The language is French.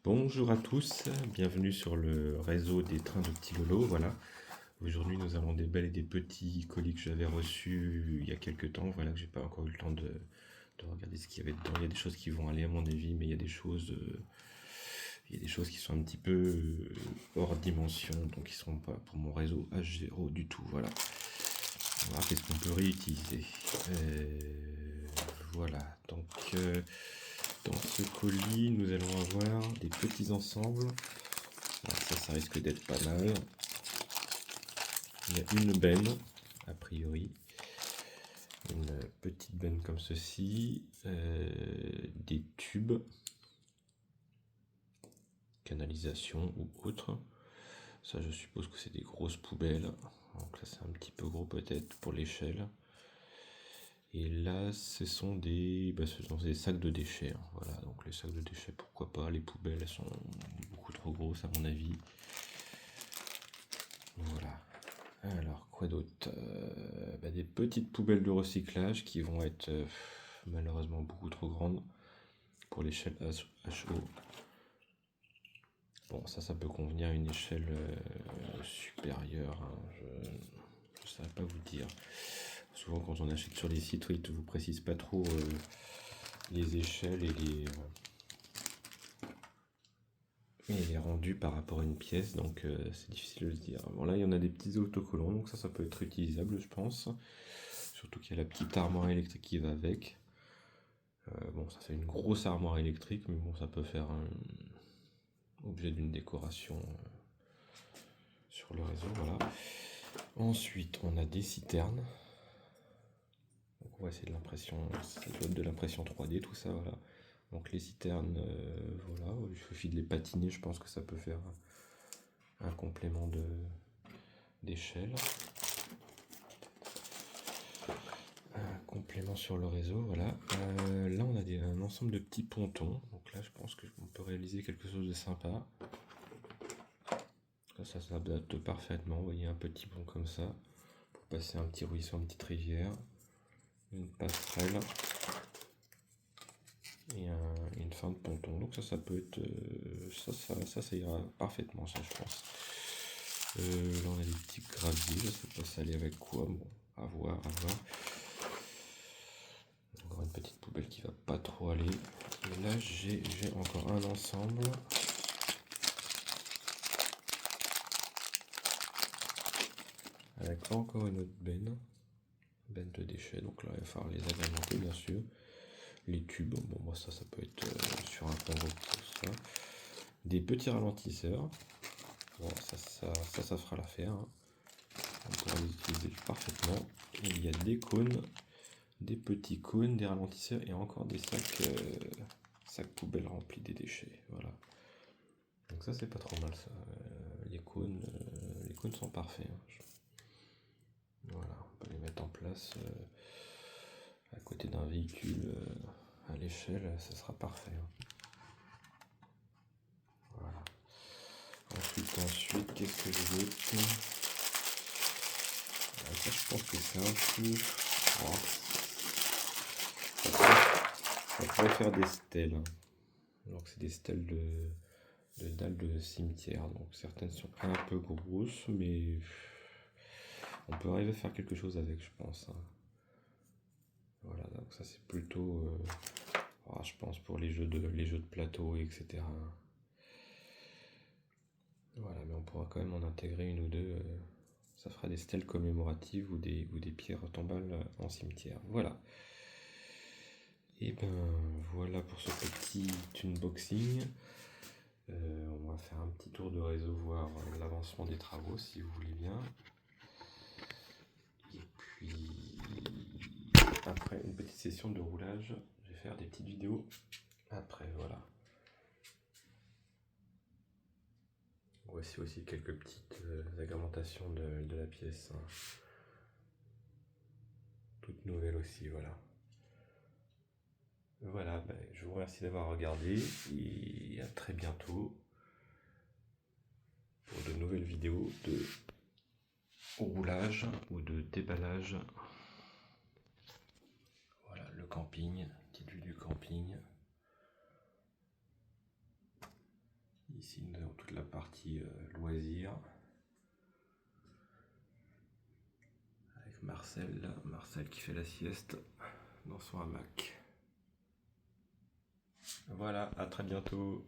Bonjour à tous, bienvenue sur le réseau des trains de Petit Lolo. Voilà, aujourd'hui nous allons déballer des petits colis que j'avais reçus il y a quelques temps. Voilà, que j'ai pas encore eu le temps de regarder ce qu'il y avait dedans. Il y a des choses qui vont aller à mon avis, mais il y a des choses qui sont un petit peu hors dimension, donc qui sont pas pour mon réseau H0 du tout. Voilà, on va voir qu'est-ce qu'on peut réutiliser. Voilà, donc dans ce colis, nous allons avoir des petits ensembles. Alors ça risque d'être pas mal. Il y a une benne, a priori. Une petite benne comme ceci. Des tubes. Canalisation ou autre. Ça, je suppose que c'est des grosses poubelles. Donc là, c'est un petit peu gros peut-être pour l'échelle. Et là, ce sont des sacs de déchets, hein. Voilà, donc les sacs de déchets, pourquoi pas. Les poubelles, elles sont beaucoup trop grosses à mon avis. Voilà. Alors, quoi d'autre? Des petites poubelles de recyclage qui vont être malheureusement beaucoup trop grandes pour l'échelle HO. Bon, ça peut convenir à une échelle supérieure, hein. Je ne saurais pas vous dire. Souvent, quand on achète sur les sites, ils ne vous précisent pas trop les échelles et les rendus par rapport à une pièce, donc c'est difficile de se dire. Bon, là, il y en a des petits autocollants, donc ça peut être utilisable, je pense. Surtout qu'il y a la petite armoire électrique qui va avec. Bon, ça fait une grosse armoire électrique, mais bon, ça peut faire un objet d'une décoration sur le réseau, voilà. Ensuite, on a des citernes. Donc, on va essayer de l'impression, ça doit être de l'impression 3D, tout ça, voilà. Donc les citernes, voilà, il suffit de les patiner, je pense que ça peut faire un complément d'échelle. Un complément sur le réseau, voilà. Là, on a un ensemble de petits pontons. Donc là, je pense qu'on peut réaliser quelque chose de sympa. Ça s'adapte parfaitement. Vous voyez, un petit pont comme ça pour passer un petit ruisseau, une petite rivière, une passerelle et une fin de ponton. Donc ça peut être ça ira parfaitement, ça, je pense. Là, on a des petits graviers. Je sais pas ça allait avec quoi. Bon, à voir, à voir. Encore une petite poubelle qui va pas trop aller. Et là, j'ai encore un ensemble. Avec encore une autre benne de déchets. Donc là, il va falloir les agrémenter, bien sûr. Les tubes, bon, moi ça peut être sur un Congo pour ça. Des petits ralentisseurs. Bon, ça fera l'affaire, hein. On pourra les utiliser parfaitement. Et il y a des cônes, des petits cônes, des ralentisseurs et encore des sacs poubelles remplis des déchets. Voilà. Donc ça, c'est pas trop mal, ça. Les cônes sont parfaits, hein. Voilà, on peut les mettre en place à côté d'un véhicule à l'échelle, ça sera parfait, hein. Voilà. Ensuite, qu'est-ce que j'ai d'autre? Ça, je pense que c'est un peu... Oh. Ça pourrait faire des stèles, hein. Donc c'est des stèles de dalles de cimetière. Donc certaines sont un peu grosses, mais on peut arriver à faire quelque chose avec, je pense, hein. Voilà, donc ça c'est plutôt, je pense, pour les jeux de plateau, etc. Voilà, mais on pourra quand même en intégrer une ou deux. Ça fera des stèles commémoratives ou des pierres tombales en cimetière. Voilà. Et ben voilà pour ce petit unboxing. On va faire un petit tour de réseau, voir l'avancement des travaux si vous voulez bien. Et puis après une petite session de roulage, je vais faire des petites vidéos après, voilà. Voici aussi quelques petites agrémentations de la pièce, hein. Toute nouvelle aussi, voilà. Voilà, je vous remercie d'avoir regardé et à très bientôt pour de nouvelles vidéos de roulage ou de déballage. Voilà, le camping, petite vue du camping. Ici, nous avons toute la partie loisirs. Avec Marcel, là. Marcel qui fait la sieste dans son hamac. Voilà, à très bientôt.